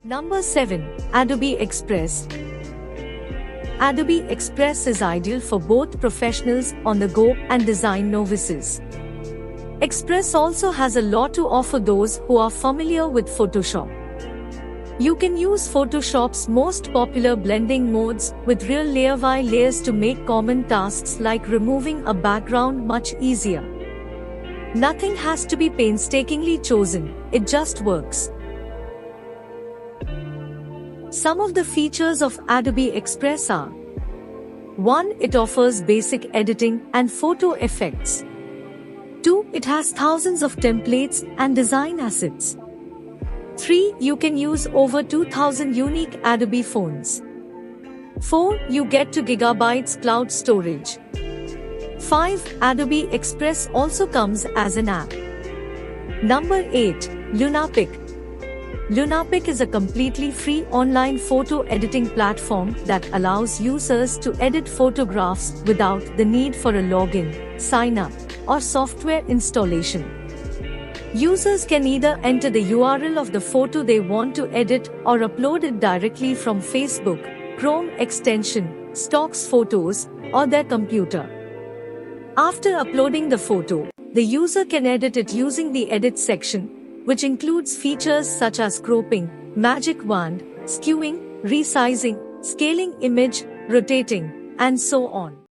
Number 7. Adobe Express. Adobe Express is ideal for both professionals on the go and design novices. Express also has a lot to offer those who are familiar with Photoshop. You can use Photoshop's most popular blending modes with real layer-by-layers to make common tasks like removing a background much easier. Nothing has to be painstakingly chosen, it just works. Some of the features of Adobe Express are: 1. It offers basic editing and photo effects. 2. It has thousands of templates and design assets. 3. You can use over 2000 unique Adobe fonts. 4. You get 2 GB cloud storage. 5. Adobe Express also comes as an app. Number 8. Lunapic. Lunapic is a completely free online photo editing platform that allows users to edit photographs without the need for a login, sign-up, or software installation. Users can either enter the URL of the photo they want to edit or upload it directly from Facebook, Chrome extension, Stocks Photos, or their computer. After uploading the photo, the user can edit it using the Edit section, which includes features such as cropping, magic wand, skewing, resizing, scaling image, rotating, and so on.